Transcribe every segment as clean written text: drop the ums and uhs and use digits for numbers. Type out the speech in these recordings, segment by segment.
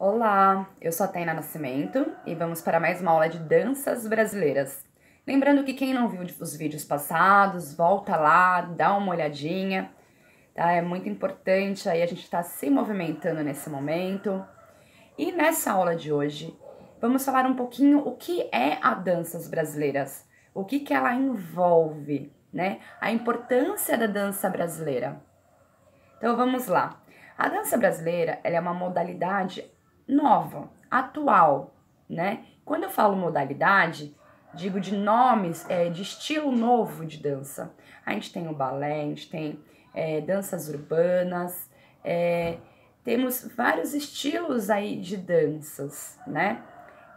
Olá, eu sou a Taina Nascimento e vamos para mais uma aula de danças brasileiras. Lembrando que quem não viu os vídeos passados, volta lá, dá uma olhadinha, tá? É muito importante aí a gente estar se movimentando nesse momento. E nessa aula de hoje, vamos falar um pouquinho o que é a danças brasileiras, o que ela envolve, né? A importância da dança brasileira. Então vamos lá. A dança brasileira, ela é uma modalidade nova, atual, né? Quando eu falo modalidade, digo de nomes, de estilo novo de dança. A gente tem o balé, a gente tem danças urbanas, temos vários estilos aí de danças, né?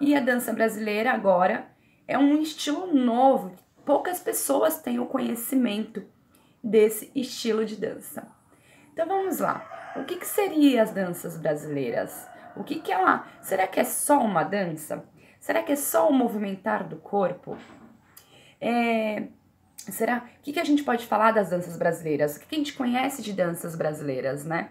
E a dança brasileira agora é um estilo novo, poucas pessoas têm o conhecimento desse estilo de dança. Então vamos lá. O que seria as danças brasileiras? O que ela... Será que é só uma dança? Será que é só o movimentar do corpo? Será? O que a gente pode falar das danças brasileiras? O que a gente conhece de danças brasileiras, né?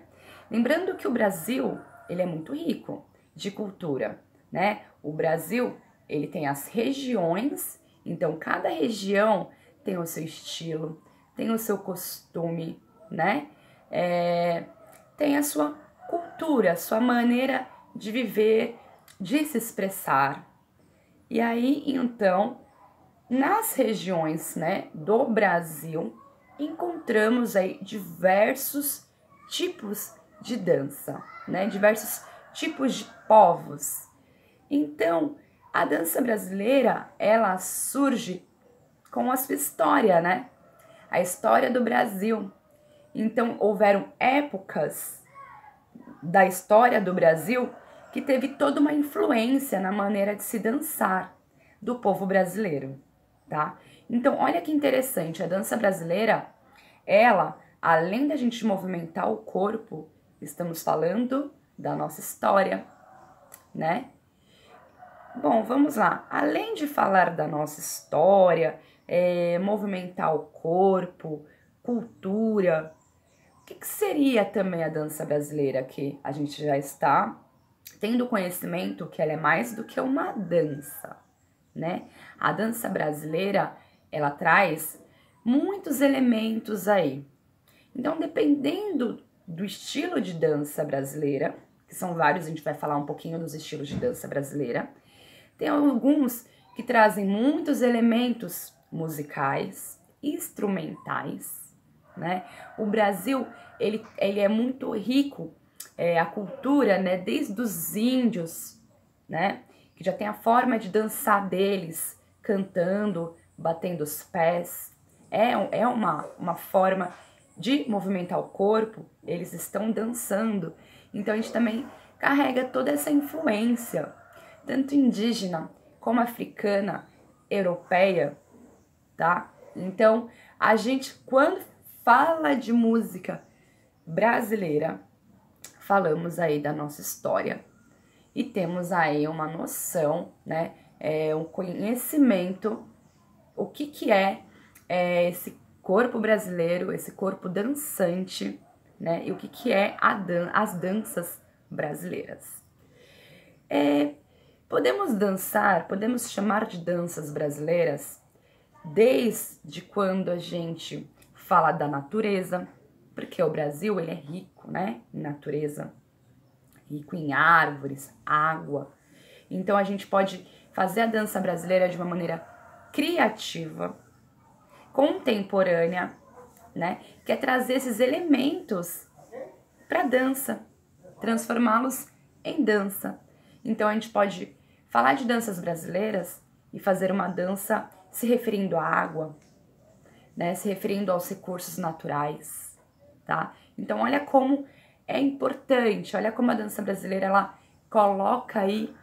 Lembrando que o Brasil, ele é muito rico de cultura, né? O Brasil, ele tem as regiões, então cada região tem o seu estilo, tem o seu costume, né? Tem a sua cultura, a sua maneira de viver, de se expressar. E aí, então, nas regiões, né, do Brasil, encontramos aí diversos tipos de dança, né, diversos tipos de povos. Então, a dança brasileira, ela surge com a sua história, né? A história do Brasil. Então, houveram épocas da história do Brasil que teve toda uma influência na maneira de se dançar do povo brasileiro, tá? Então, olha que interessante, a dança brasileira, ela, além da gente movimentar o corpo, estamos falando da nossa história, né? Bom, vamos lá. Além de falar da nossa história, movimentar o corpo, cultura, o que seria também a dança brasileira? Que a gente já está tendo conhecimento que ela é mais do que uma dança, né? A dança brasileira, ela traz muitos elementos aí. Então, dependendo do estilo de dança brasileira, que são vários, a gente vai falar um pouquinho dos estilos de dança brasileira, tem alguns que trazem muitos elementos musicais, instrumentais, né? O Brasil, ele é muito rico, a cultura, né? Desde os índios, né? Que já tem a forma de dançar deles, cantando, batendo os pés. É uma forma de movimentar o corpo, eles estão dançando. Então a gente também carrega toda essa influência, tanto indígena como africana, europeia, tá? Então, a gente, quando fala de música brasileira, falamos aí da nossa história e temos aí uma noção, né? Um conhecimento, o que é esse corpo brasileiro, esse corpo dançante, né? E o que é as danças brasileiras. Podemos dançar, podemos chamar de danças brasileiras desde quando a gente fala da natureza, porque o Brasil, ele é rico, né, em natureza, rico em árvores, água. Então a gente pode fazer a dança brasileira de uma maneira criativa, contemporânea, né, que é trazer esses elementos para a dança, transformá-los em dança. Então a gente pode falar de danças brasileiras e fazer uma dança se referindo à água, né? Se referindo aos recursos naturais, tá? Então olha como é importante, olha como a dança brasileira ela coloca aí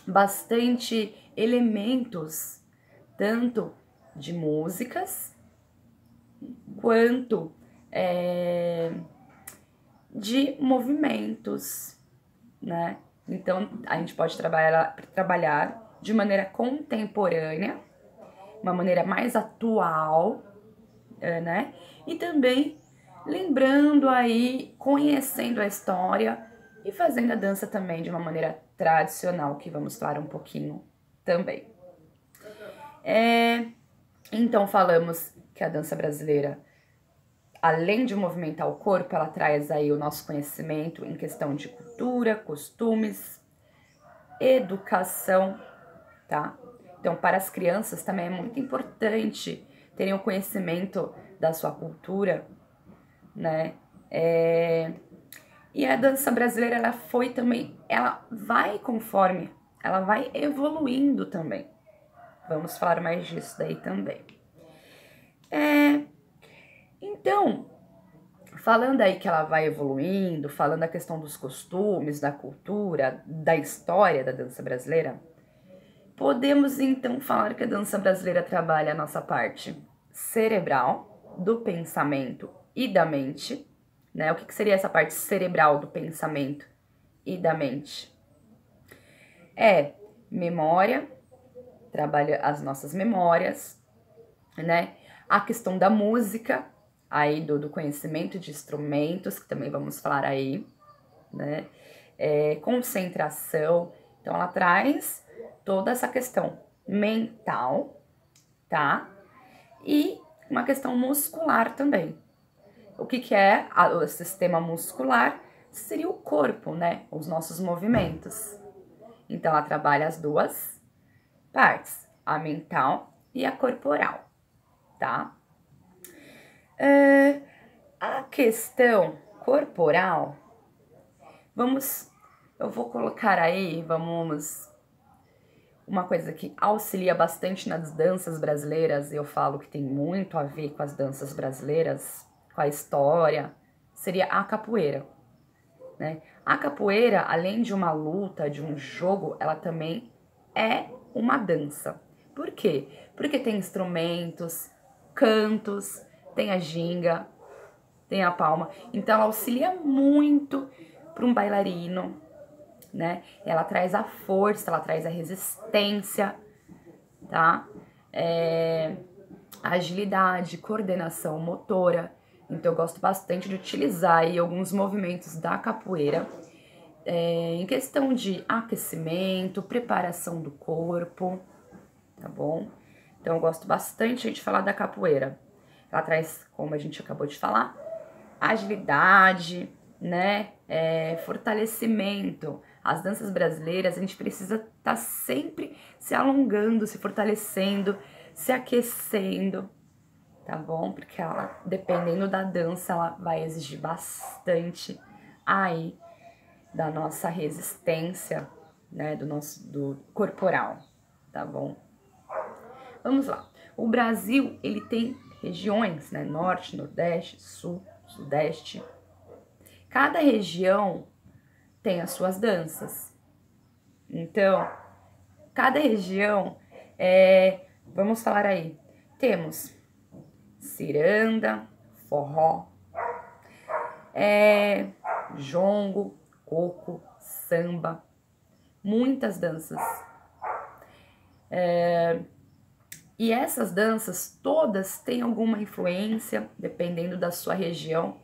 bastante elementos, tanto de músicas quanto de movimentos, né? Então, a gente pode trabalhar de maneira contemporânea, uma maneira mais atual, né? E também lembrando aí, conhecendo a história e fazendo a dança também de uma maneira tradicional, que vamos falar um pouquinho também. Então falamos que a dança brasileira, além de movimentar o corpo, ela traz aí o nosso conhecimento em questão de cultura, costumes, educação, tá? Então, para as crianças também é muito importante terem o conhecimento da sua cultura, né? E a dança brasileira, ela foi também, ela vai conforme, ela vai evoluindo também. Vamos falar mais disso daí também. Então, falando aí que ela vai evoluindo, falando da questão dos costumes, da cultura, da história da dança brasileira, podemos então falar que a dança brasileira trabalha a nossa parte cerebral, do pensamento e da mente, né? O que seria essa parte cerebral do pensamento e da mente? É memória, trabalha as nossas memórias, né? A questão da música, aí do conhecimento de instrumentos, que também vamos falar aí, né? Concentração, então ela traz toda essa questão mental, tá? E uma questão muscular também. O que é o sistema muscular? Seria o corpo, né? Os nossos movimentos. Então ela trabalha as duas partes, a mental e a corporal, tá? A questão corporal, eu vou colocar aí, uma coisa que auxilia bastante nas danças brasileiras, eu falo que tem muito a ver com as danças brasileiras, com a história, seria a capoeira, né? A capoeira, além de uma luta, de um jogo, ela também é uma dança. Por quê? Porque tem instrumentos, cantos, tem a ginga, tem a palma. Então ela auxilia muito para um bailarino, né? Ela traz a força, ela traz a resistência, tá? Agilidade, coordenação motora. Então eu gosto bastante de utilizar aí alguns movimentos da capoeira em questão de aquecimento, preparação do corpo, tá bom? Então eu gosto bastante de falar da capoeira. Ela traz, como a gente acabou de falar, agilidade, né? Fortalecimento. As danças brasileiras, a gente precisa estar sempre se alongando, se fortalecendo, se aquecendo, tá bom? Porque ela, dependendo da dança, ela vai exigir bastante aí da nossa resistência, né? Do corporal, tá bom? Vamos lá. O Brasil, ele tem regiões, né? Norte, Nordeste, Sul, Sudeste. Cada região tem as suas danças. Então, cada região, vamos falar aí, temos ciranda, forró, jongo, coco, samba, muitas danças. E essas danças todas têm alguma influência, dependendo da sua região.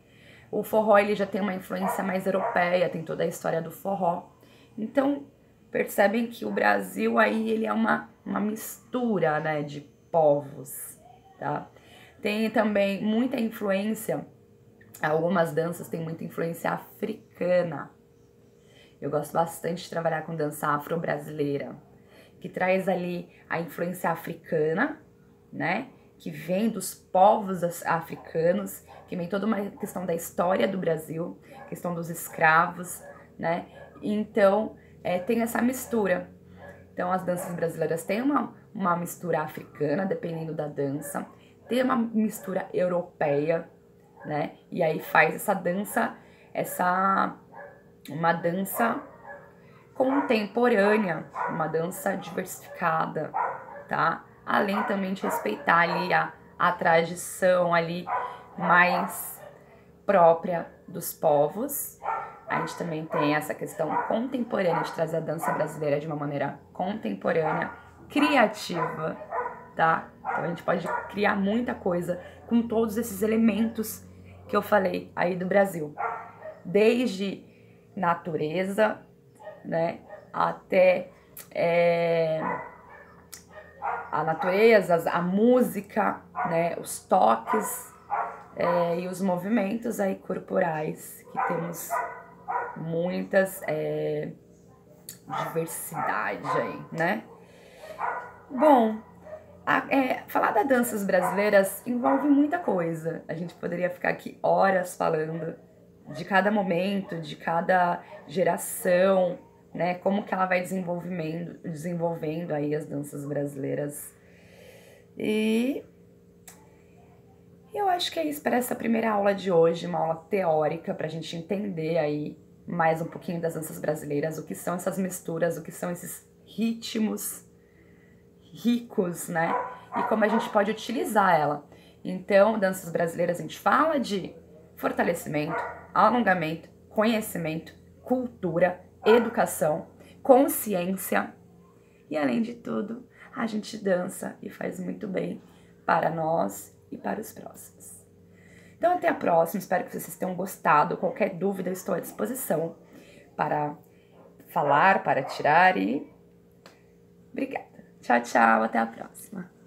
O forró, ele já tem uma influência mais europeia, tem toda a história do forró. Então, percebem que o Brasil aí, ele é uma mistura, né, de povos, tá? Tem também muita influência, algumas danças têm muita influência africana. Eu gosto bastante de trabalhar com dança afro-brasileira, que traz ali a influência africana, né? Que vem dos povos africanos, que vem toda uma questão da história do Brasil, questão dos escravos, né? Então, tem essa mistura. Então, as danças brasileiras têm uma mistura africana, dependendo da dança, tem uma mistura europeia, né? E aí faz essa dança, uma dança contemporânea, uma dança diversificada, tá? Além também de respeitar ali a tradição ali mais própria dos povos. A gente também tem essa questão contemporânea de trazer a dança brasileira de uma maneira contemporânea, criativa, tá? Então a gente pode criar muita coisa com todos esses elementos que eu falei aí do Brasil. Desde natureza, né? Até a natureza, a música, né? Os toques e os movimentos aí corporais, que temos muitas diversidade aí, né? Bom, falar das danças brasileiras envolve muita coisa. A gente poderia ficar aqui horas falando de cada momento, de cada geração, né? Como que ela vai desenvolvendo aí as danças brasileiras. E eu acho que é isso para essa primeira aula de hoje, uma aula teórica para a gente entender aí mais um pouquinho das danças brasileiras, o que são essas misturas, o que são esses ritmos ricos, né? E como a gente pode utilizar ela. Então, danças brasileiras, a gente fala de fortalecimento, alongamento, conhecimento, cultura, educação, consciência e, além de tudo, a gente dança e faz muito bem para nós e para os próximos. Então, até a próxima. Espero que vocês tenham gostado. Qualquer dúvida, eu estou à disposição para falar, para tirar e... Obrigada. Tchau, tchau. Até a próxima.